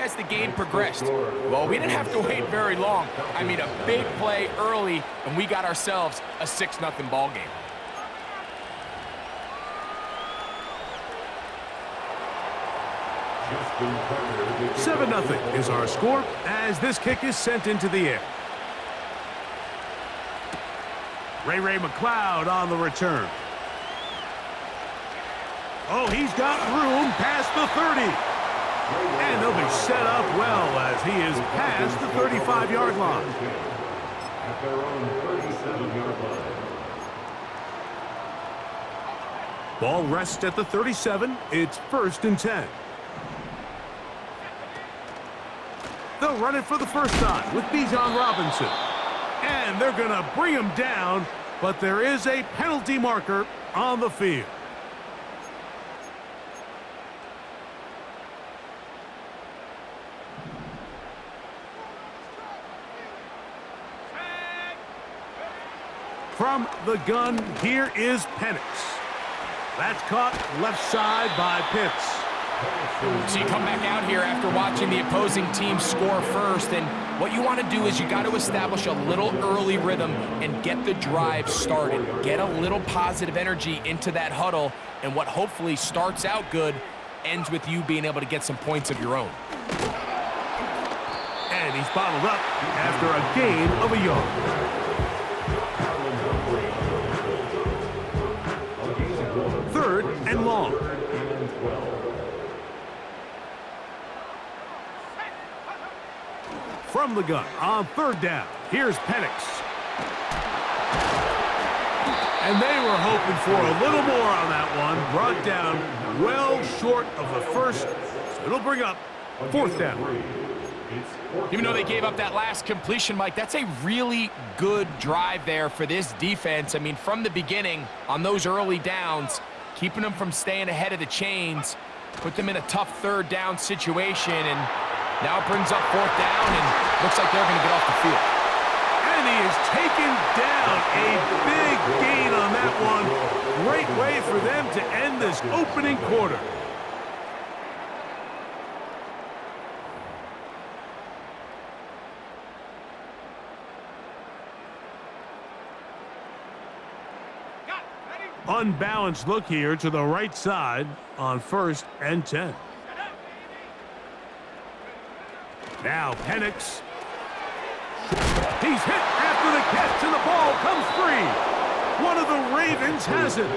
as the game progressed? Well, we didn't have to wait very long. I mean, a big play early, and we got ourselves a 6-0 ball game. – 7-0 is our score as this kick is sent into the air. Ray McLeod on the return. Oh, he's got room past the 30. And he'll be set up well as he is past the 35-yard line. At their own 37-yard line. Ball rests at the 37. It's 1st and 10. They'll run it for the first time with Bijan Robinson. And they're going to bring him down, but there is a penalty marker on the field. From the gun, here is Penix. That's caught left side by Pitts. So you come back out here after watching the opposing team score first, and what you want to do is you got to establish a little early rhythm and get the drive started. Get a little positive energy into that huddle, and what hopefully starts out good ends with you being able to get some points of your own. And he's bottled up after a gain of a yard. Third and long. From the gun on 3rd down, here's Penix. And they were hoping for a little more on that one. Brought down well short of the first, so it'll bring up 4th down. Even though they gave up that last completion, Mike, that's a really good drive there for this defense. I mean, from the beginning, on those early downs, keeping them from staying ahead of the chains, put them in a tough 3rd down situation, and now it brings up 4th down, and looks like they're going to get off the field. And he is taken down. A big gain on that one. Great way for them to end this opening quarter. Unbalanced look here to the right side on 1st and 10. Now Penix. He's hit after the catch, and the ball comes free. One of the Ravens has it.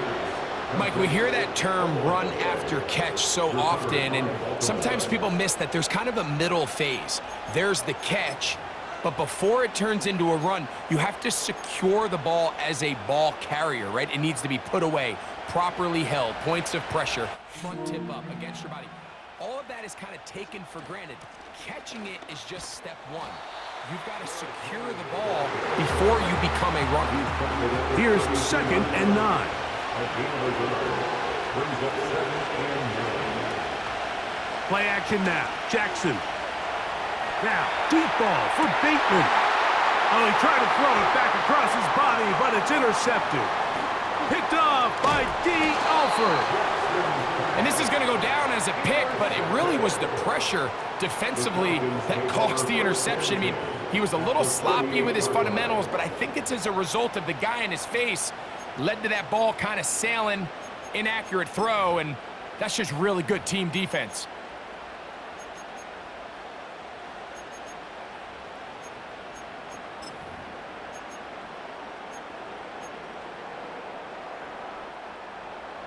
Mike, we hear that term run after catch so often, and sometimes people miss that there's kind of a middle phase. There's the catch, but before it turns into a run, you have to secure the ball as a ball carrier, right? It needs to be put away, properly held, points of pressure, front tip up against your body. All of that is kind of taken for granted. Catching it is just step one. You've got to secure the ball before you become a runner. Here's 2nd and 9. Play action now. Jackson. Now, deep ball for Bateman. Oh, he tried to throw it back across his body, but it's intercepted. Picked off by D. Alford. And this is going to go down as a pick, but it really was the pressure defensively that caused the interception. I mean, he was a little sloppy with his fundamentals, but I think it's as a result of the guy in his face led to that ball kind of sailing, inaccurate throw, and that's just really good team defense.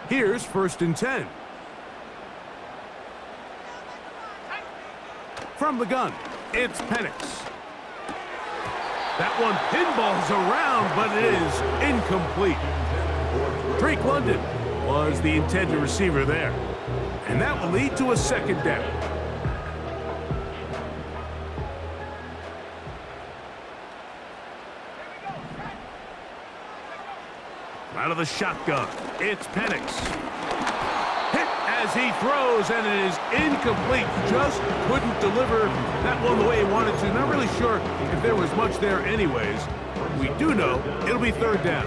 Here's 1st and 10. From the gun, it's Penix. That one pinballs around, but it is incomplete. Drake London was the intended receiver there. And that will lead to a 2nd down. Out of the shotgun, it's Penix. Hit as he throws, and it is incomplete. Just couldn't deliver that one the way he wanted to. Not really sure if there was much there anyways. We do know it'll be 3rd down.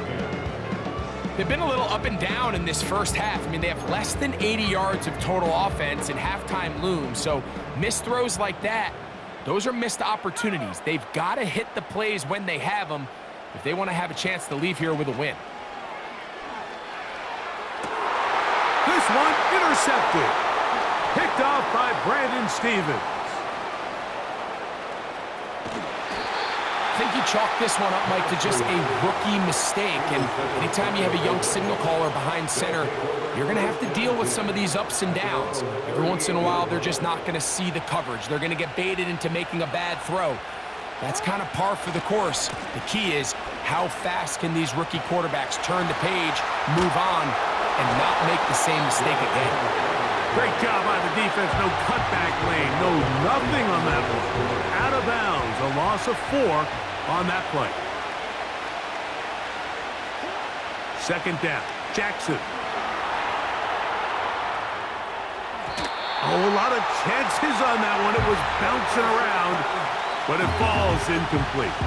They've been a little up and down in this first half. I mean, they have less than 80 yards of total offense and halftime looms. So missed throws like that, those are missed opportunities. They've got to hit the plays when they have them if they want to have a chance to leave here with a win. This one intercepted. Picked off by Brandon Stevens. I think you chalk this one up, Mike, to just a rookie mistake. And anytime you have a young signal caller behind center, you're going to have to deal with some of these ups and downs. Every once in a while, they're just not going to see the coverage. They're going to get baited into making a bad throw. That's kind of par for the course. The key is how fast can these rookie quarterbacks turn the page, move on, and not make the same mistake again. Great job by the defense. No cutback lane. No nothing on that one. Out of bounds. A loss of 4 on that play. Second down. Jackson. Oh, a lot of chances on that one. It was bouncing around, but it falls incomplete.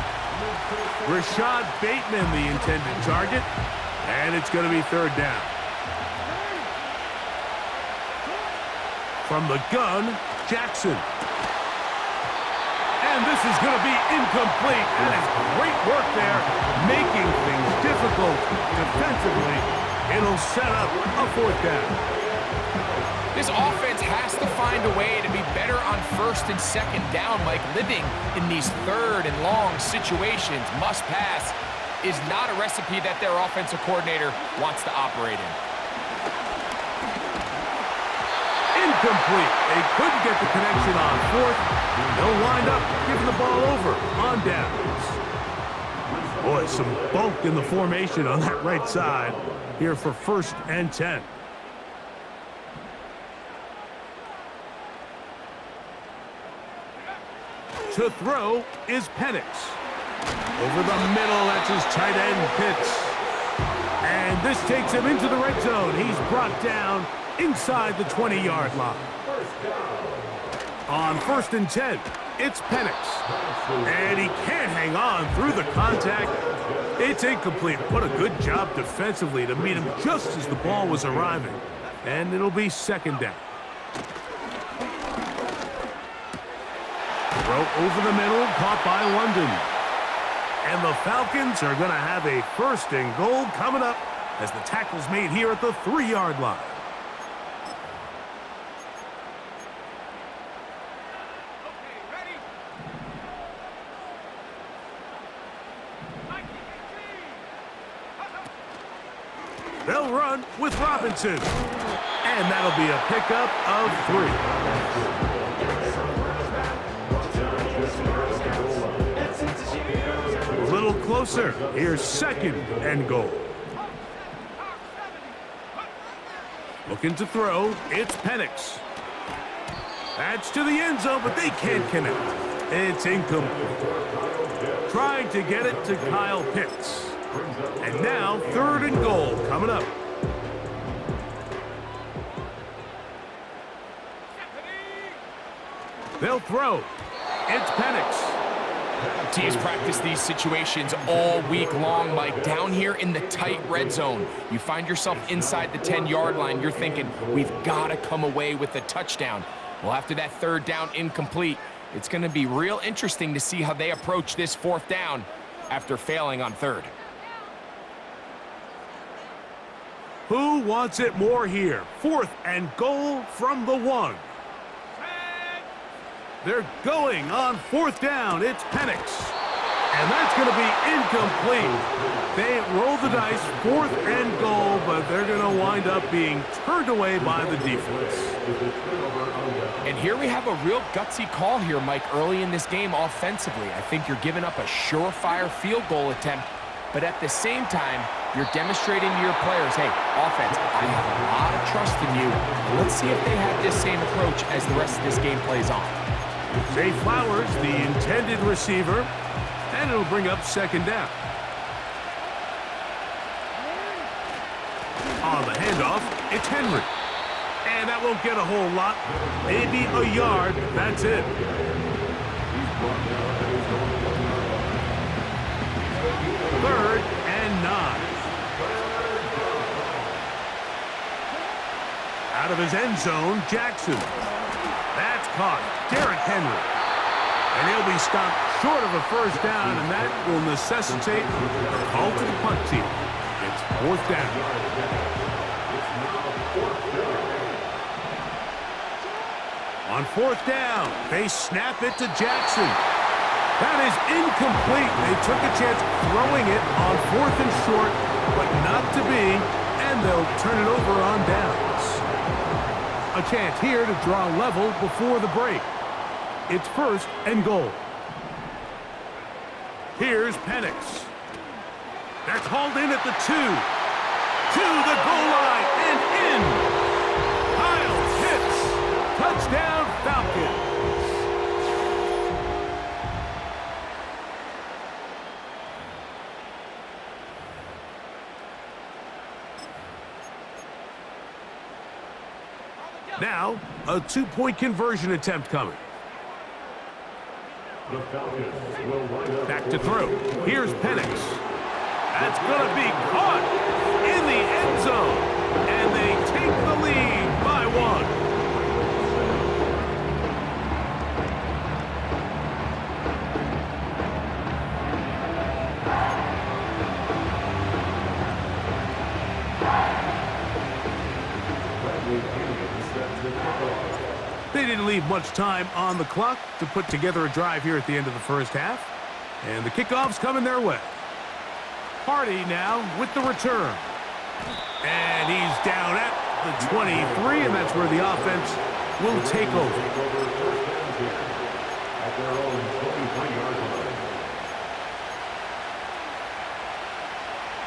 Rashad Bateman, the intended target, and it's going to be third down. From the gun, Jackson. And this is going to be incomplete. That is great work there, making things difficult defensively. It'll set up a fourth down. This offense has to find a way to be better on first and second down, Mike. Living in these third and long situations, must pass, is not a recipe that their offensive coordinator wants to operate in. Incomplete. They couldn't get the connection on fourth. They'll wind up giving the ball over on downs. Boy, some bulk in the formation on that right side here for first and 10. To throw is Penix. Over the middle, that's his tight end, Pitts. And this takes him into the red zone. He's brought down inside the 20-yard line. On first and 10, it's Penix. And he can't hang on through the contact. It's incomplete. What a good job defensively to meet him just as the ball was arriving. And it'll be second down. Throw over the middle, caught by London. And the Falcons are going to have a first and goal coming up as the tackle's made here at the 3-yard line. They'll run with Robinson. And that'll be a pickup of 3. A little closer. Here's second and goal. Looking to throw. It's Penix. That's to the end zone, but they can't connect. It's incomplete. Trying to get it to Kyle Pitts. And now, third and goal coming up. They'll throw. It's Penix. Teams practice these situations all week long, Mike. Down here in the tight red zone, you find yourself inside the 10-yard line. You're thinking, we've got to come away with a touchdown. Well, after that third down incomplete, it's going to be real interesting to see how they approach this fourth down after failing on third. Who wants it more here? Fourth and goal from the 1. They're going on fourth down. It's Penix. And that's going to be incomplete. They roll the dice, fourth and goal, but they're going to wind up being turned away by the defense. And here we have a real gutsy call here, Mike, early in this game offensively. I think you're giving up a surefire field goal attempt, but at the same time, you're demonstrating to your players, hey, offense, I have a lot of trust in you. Let's see if they have this same approach as the rest of this game plays on. Zay Flowers, the intended receiver, and it'll bring up second down. On the handoff, it's Henry. And that won't get a whole lot. Maybe a yard. That's it. Third and 9. Out of his end zone, Jackson. That's caught. Derrick Henry. And he'll be stopped short of a first down, and that will necessitate a call to the punt team. It's fourth down. On fourth down, they snap it to Jackson. That is incomplete. They took a chance throwing it on fourth and short, but not to be, and they'll turn it over on downs. A chance here to draw level before the break. It's first and goal. Here's Penix. That's hauled in at the 2. To the goal line and in. Kyle hits. Touchdown Falcons. Now, a 2-point conversion attempt coming. Back to throw. Here's Penix. That's going to be caught in the end zone. And they take the lead by 1. They didn't leave much time on the clock to put together a drive here at the end of the first half. And the kickoff's coming their way. Hardy now with the return. And he's down at the 23, and that's where the offense will take over. At their own 23-yard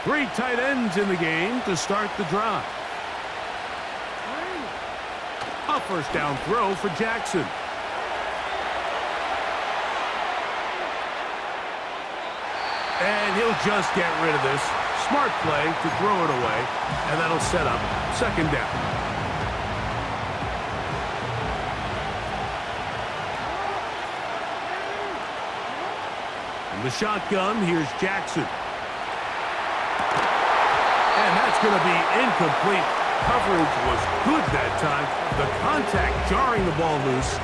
line. 3 tight ends in the game to start the drive. A first down throw for Jackson. And he'll just get rid of this. Smart play to throw it away, and that'll set up second down. In the shotgun, here's Jackson. And that's going to be incomplete. Coverage was good that time. The contact jarring the ball loose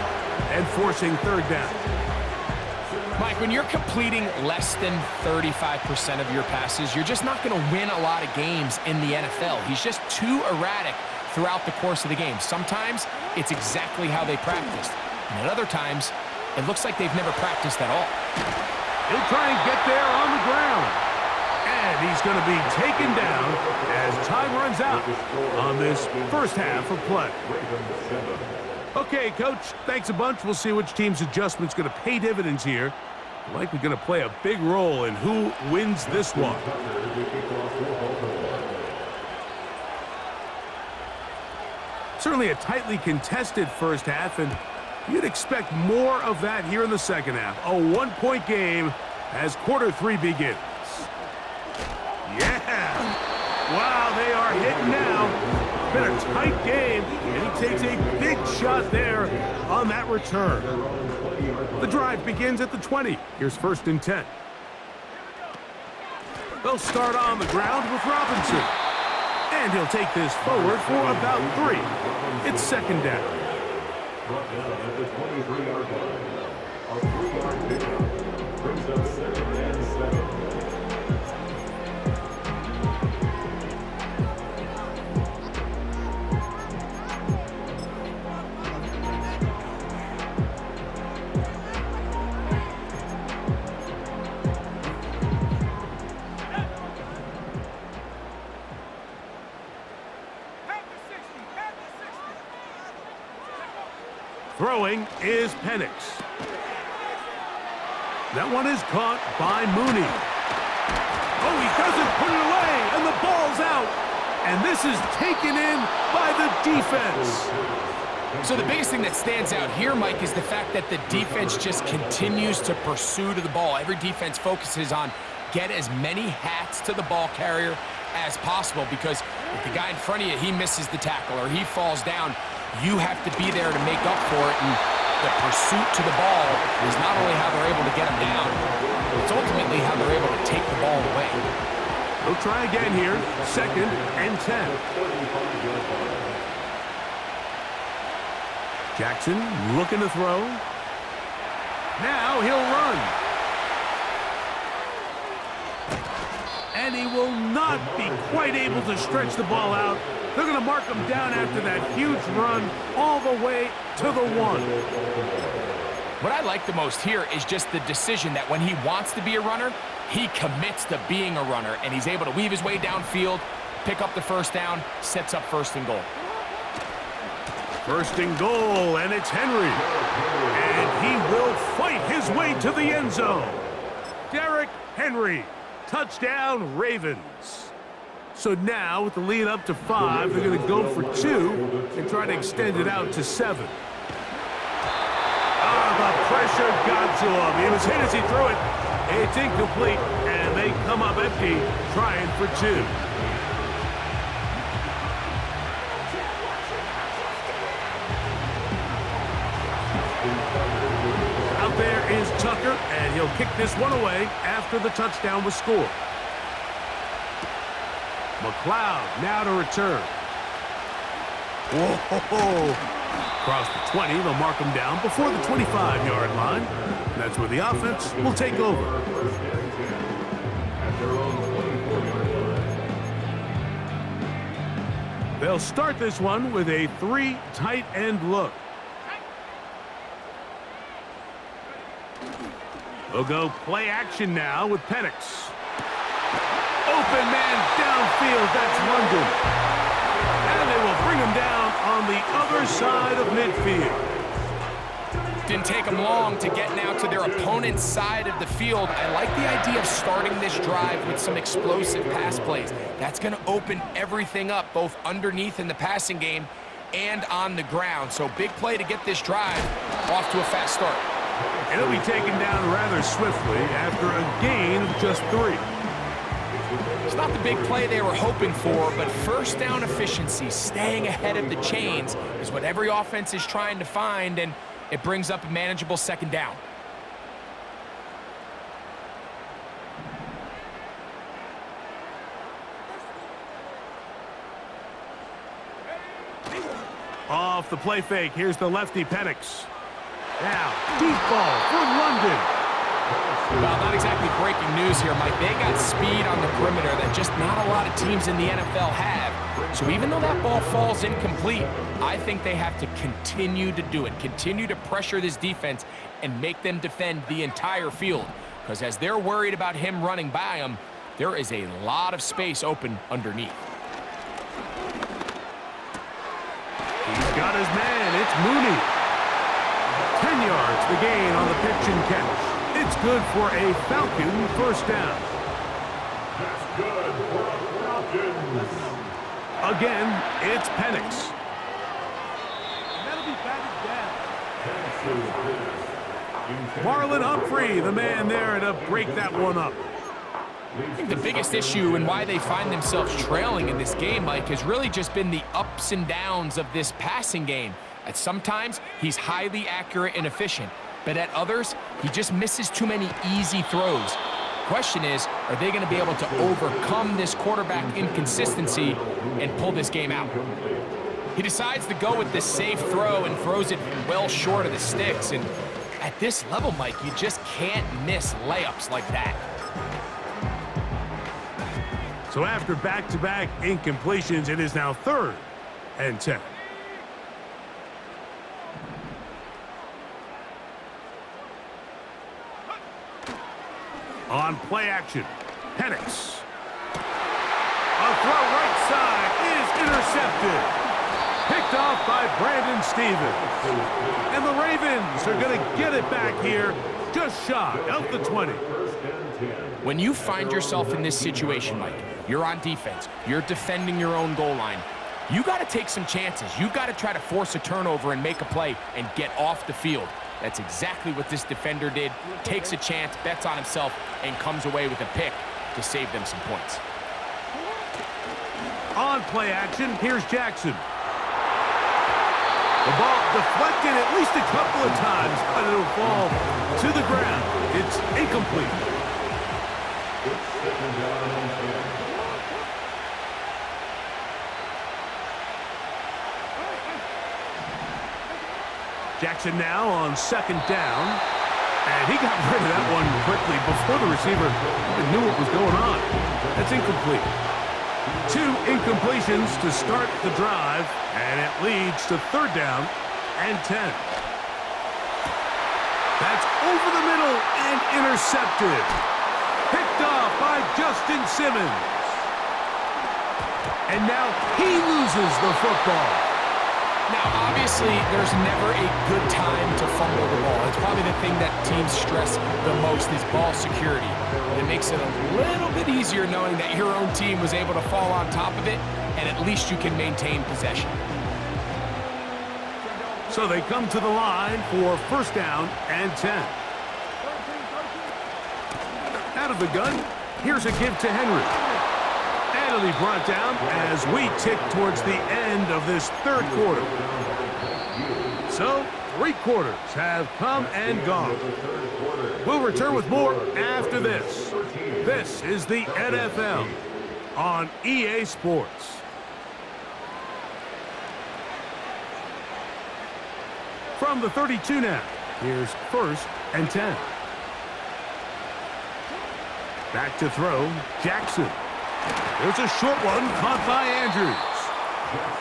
and forcing third down. Mike, when you're completing less than 35% of your passes, you're just not going to win a lot of games in the NFL. He's just too erratic throughout the course of the game. Sometimes it's exactly how they practiced. And at other times, it looks like they've never practiced at all. He'll try and get there on the ground. And he's going to be taken down as time runs out on this first half of play. Okay, Coach, thanks a bunch. We'll see which team's adjustment's going to pay dividends here. Likely going to play a big role in who wins this one. Certainly a tightly contested first half, and you'd expect more of that here in the second half. A 1-point game as quarter 3 begins. Yeah! Wow, they are hitting now. Been a tight game, and he takes a big shot there on that return. The drive begins at the 20. Here's first and 10. They'll start on the ground with Robinson. And he'll take this forward for about 3. It's second down. Brought down at the 23-yard line. A 3-yard pickup brings up second and 7. Throwing is Penix. That one is caught by Mooney. Oh, he doesn't put it away, and the ball's out. And this is taken in by the defense. So the biggest thing that stands out here, Mike, is the fact that the defense just continues to pursue to the ball. Every defense focuses on get as many hats to the ball carrier as possible, because if the guy in front of you, he misses the tackle or he falls down, you have to be there to make up for it. And the pursuit to the ball is not only how they're able to get him down, but it's ultimately how they're able to take the ball away. They'll try again here, second and 10. Jackson looking to throw. Now he'll run. And he will not be quite able to stretch the ball out. They're going to mark him down after that huge run all the way to the 1. What I like the most here is just the decision that when he wants to be a runner, he commits to being a runner, and he's able to weave his way downfield, pick up the first down, sets up 1st and goal. 1st and goal, and it's Henry. And he will fight his way to the end zone. Derrick Henry, touchdown Ravens. So now, with the lead up to 5, they're going to go for 2 and try to extend it out to 7. The pressure got to him. He was hit as he threw it. It's incomplete, and they come up empty, trying for 2. Out there is Tucker, and he'll kick this one away after the touchdown was scored. McLeod now to return. Whoa! Across the 20, they'll mark him down before the 25-yard line. That's where the offense will take over. They'll start this one with a 3 tight end look. They'll go play action now with Penix. Open man downfield, that's London. And they will bring him down on the other side of midfield. Didn't take them long to get now to their opponent's side of the field. I like the idea of starting this drive with some explosive pass plays. That's going to open everything up, both underneath in the passing game and on the ground. So big play to get this drive off to a fast start. And it'll be taken down rather swiftly after a gain of just 3. It's not the big play they were hoping for, but 1st down efficiency, staying ahead of the chains, is what every offense is trying to find, and it brings up a manageable 2nd down. Off the play fake, here's the lefty Penix. Now, deep ball for London. Well, not exactly breaking news here, Mike. They got speed on the perimeter that just not a lot of teams in the NFL have. So even though that ball falls incomplete, I think they have to continue to do it, continue to pressure this defense and make them defend the entire field. Because as they're worried about him running by them, there is a lot of space open underneath. He's got his man. It's Mooney. 10 yards the gain on the pitch and catch. It's good for a Falcon 1st down. That's good for the Falcons. Again, it's Penix. And that'll be batted down. Marlon Humphrey, the man there to break that one up. I think the biggest issue and why they find themselves trailing in this game, Mike, has really just been the ups and downs of this passing game. At sometimes, he's highly accurate and efficient, but at others, he just misses too many easy throws. Question is, are they going to be able to overcome this quarterback inconsistency and pull this game out? He decides to go with this safe throw and throws it well short of the sticks. And at this level, Mike, you just can't miss layups like that. So after back-to-back incompletions, it is now 3rd and 10. On play action, Penix. A throw right side is intercepted. Picked off by Brandon Stevens. And the Ravens are going to get it back here just shy of the 20. When you find yourself in this situation, Mike, you're on defense, you're defending your own goal line, you got to take some chances. You got to try to force a turnover and make a play and get off the field. That's exactly what this defender did. Takes a chance, bets on himself, and comes away with a pick to save them some points. On play action, here's Jackson. The ball deflected at least a couple of times, but it'll fall to the ground. It's incomplete. Jackson now on second down. And he got rid of that one quickly before the receiver even knew what was going on. That's incomplete. 2 incompletions to start the drive, and it leads to third down and 10. That's over the middle and intercepted. Picked off by Justin Simmons. And now he loses the football. Now, obviously, there's never a good time to fumble the ball. It's probably the thing that teams stress the most is ball security. But it makes it a little bit easier knowing that your own team was able to fall on top of it, and at least you can maintain possession. So they come to the line for first down and 10. Out of the gun, here's a give to Henry. And it'll be brought down as we tick towards the end of this third quarter. So, 3 quarters have come and gone. We'll return with more after this. This is the NFL on EA Sports. From the 32 now, here's first and 10. Back to throw, Jackson. There's a short one caught by Andrews.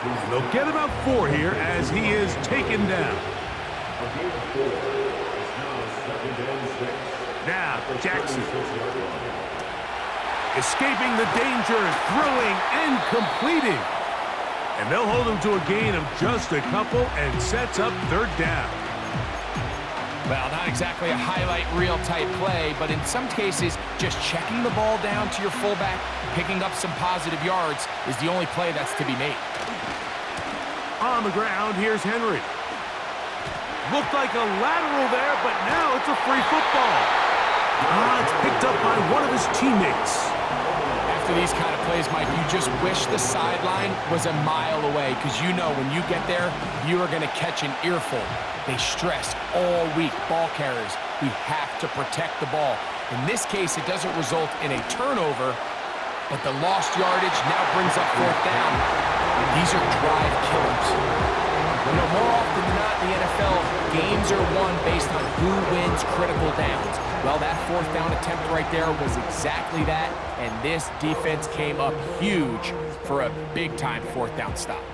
And they'll get about 4 here as he is taken down. Now, Jackson. Escaping the danger, throwing and completing. And they'll hold him to a gain of just a couple and sets up third down. Well, not exactly a highlight reel type play, but in some cases, just checking the ball down to your fullback, picking up some positive yards is the only play that's to be made. On the ground, here's Henry. Looked like a lateral there, but now it's a free football. It's picked up by one of his teammates. After these kind of plays, Mike, you just wish the sideline was a mile away, because you know when you get there, you are going to catch an earful. They stress all week, ball carriers, we have to protect the ball. In this case, it doesn't result in a turnover, but the lost yardage now brings up fourth down. These are drive killers. You know, more often than not in the NFL, games are won based on who wins critical downs. Well, that fourth down attempt right there was exactly that, and this defense came up huge for a big-time fourth down stop.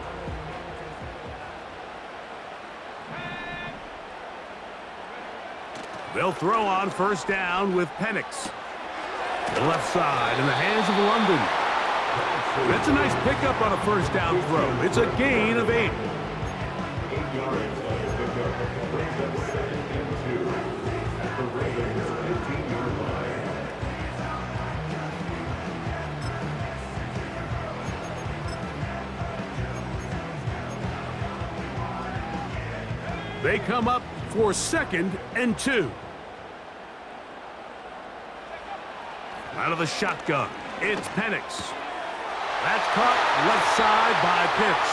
They'll throw on first down with Penix. The left side in the hands of London. That's a nice pickup on a first down throw. It's a gain of 8. 8 yards on the pickup. Brings up 2nd and 2 at the Ravens' 15-yard line. They come up for 2nd and 2. Out of the shotgun, it's Penix. That's caught left side by Pitts.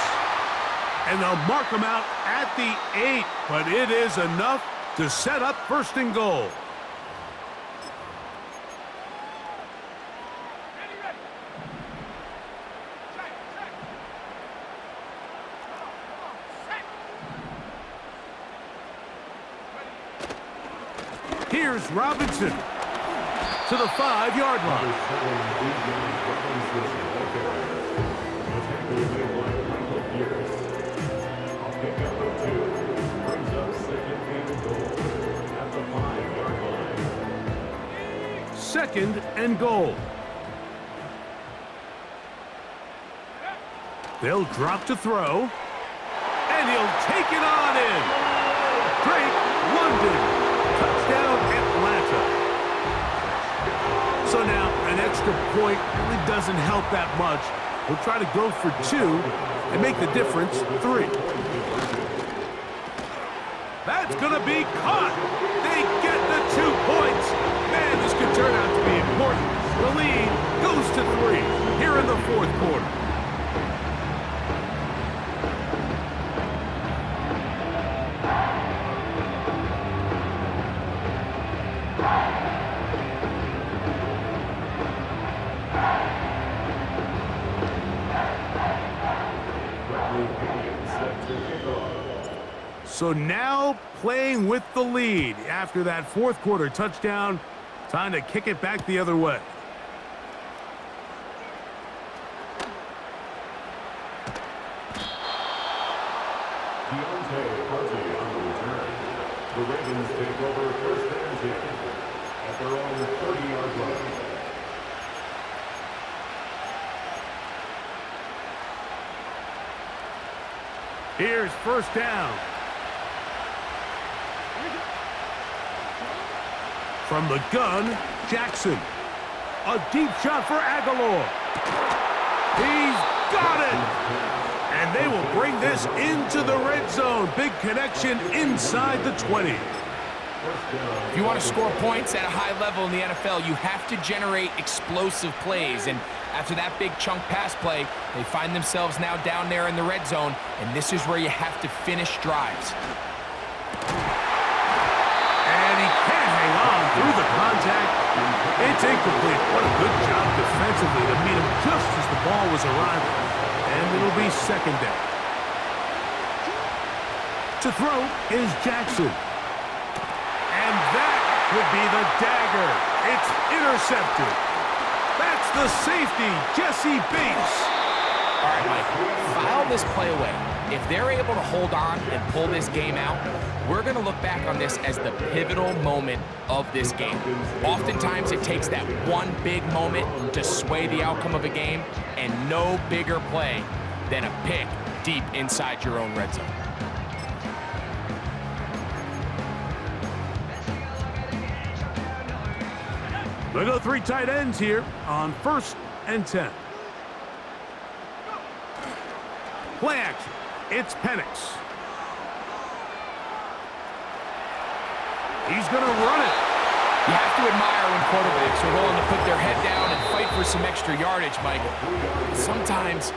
And they'll mark him out at the 8, but it is enough to set up first and goal. Here's Robinson to the 5-yard line. Second and goal. They'll drop to throw, and he'll take it on in. Drake London. Touchdown, Atlanta. So now, an extra point really doesn't help that much. We'll try to go for 2 and make the difference 3. That's going to be caught. They get the 2 points. Man, this could turn out to be important. The lead goes to 3 here in the fourth quarter. So now playing with the lead after that fourth quarter touchdown. Time to kick it back the other way. The Ravens take over first and 10 at their own 30-yard line. Here's first down. From the gun, Jackson. A deep shot for Aguilar. He's got it! And they will bring this into the red zone. Big connection inside the 20. If you want to score points at a high level in the NFL, you have to generate explosive plays. And after that big chunk pass play, they find themselves now down there in the red zone, and this is where you have to finish drives. And he can't hang on through the contact. It's incomplete. What a good job defensively to meet him just as the ball was arriving. And it'll be second down. To throw is Jackson. And that could be the dagger. It's intercepted. That's the safety, Jesse Bates. All right, Mike, file this play away. If they're able to hold on and pull this game out, we're going to look back on this as the pivotal moment of this game. Oftentimes, it takes that one big moment to sway the outcome of a game, and no bigger play than a pick deep inside your own red zone. They go three tight ends here on first and 10. Play action. It's Penix. He's going to run it. You have to admire when quarterbacks are willing to put their head down and fight for some extra yardage, Mike. Sometimes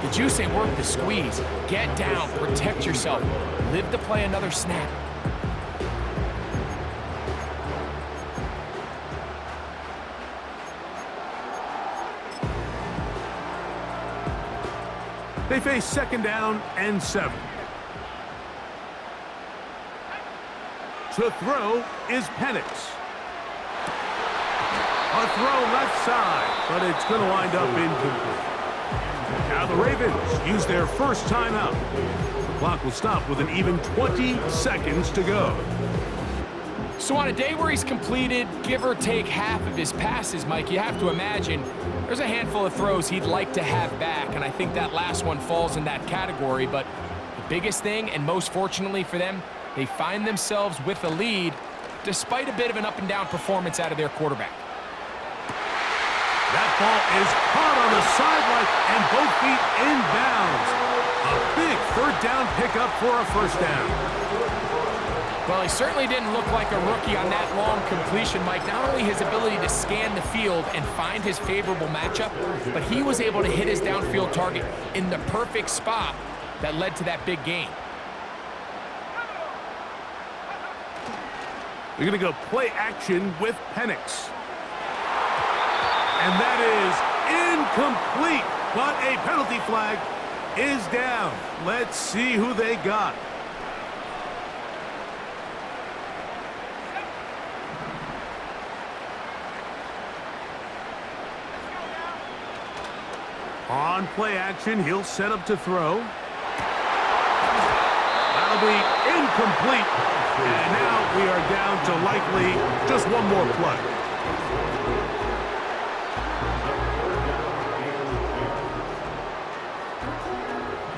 the juice ain't worth the squeeze. Get down, protect yourself, live to play another snap. They face second down and 7. To throw is Penix. A throw left side, but it's going to wind up incomplete. Now the Ravens use their first timeout. The clock will stop with an even 20 seconds to go. So on a day where he's completed, give or take half of his passes, Mike, you have to imagine there's a handful of throws he'd like to have back, and I think that last one falls in that category. But the biggest thing, and most fortunately for them, they find themselves with a lead despite a bit of an up-and-down performance out of their quarterback. That ball is caught on the sideline and both feet inbounds. A big third down pickup for a first down. Well, he certainly didn't look like a rookie on that long completion, Mike. Not only his ability to scan the field and find his favorable matchup, but he was able to hit his downfield target in the perfect spot that led to that big gain. They're going to go play action with Penix. And that is incomplete, but a penalty flag is down. Let's see who they got. On play action, he'll set up to throw. That'll be incomplete. And now we are down to likely just one more play.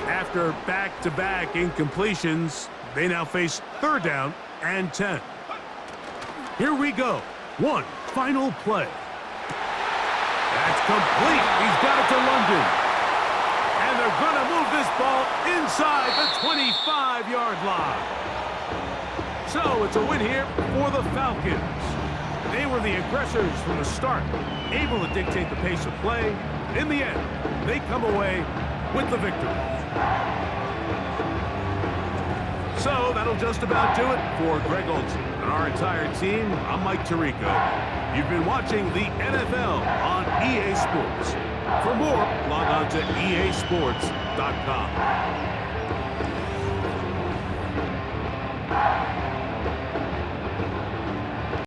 After back-to-back incompletions, they now face third down and 10. Here we go. One final play. That's complete. He's got it to London. And they're going to move this ball inside the 25-yard line. So it's a win here for the Falcons. They were the aggressors from the start, able to dictate the pace of play. In the end, they come away with the victory. So that'll just about do it for Greg Olsen and our entire team. I'm Mike Tirico. You've been watching the NFL on EA Sports. For more, log on to easports.com.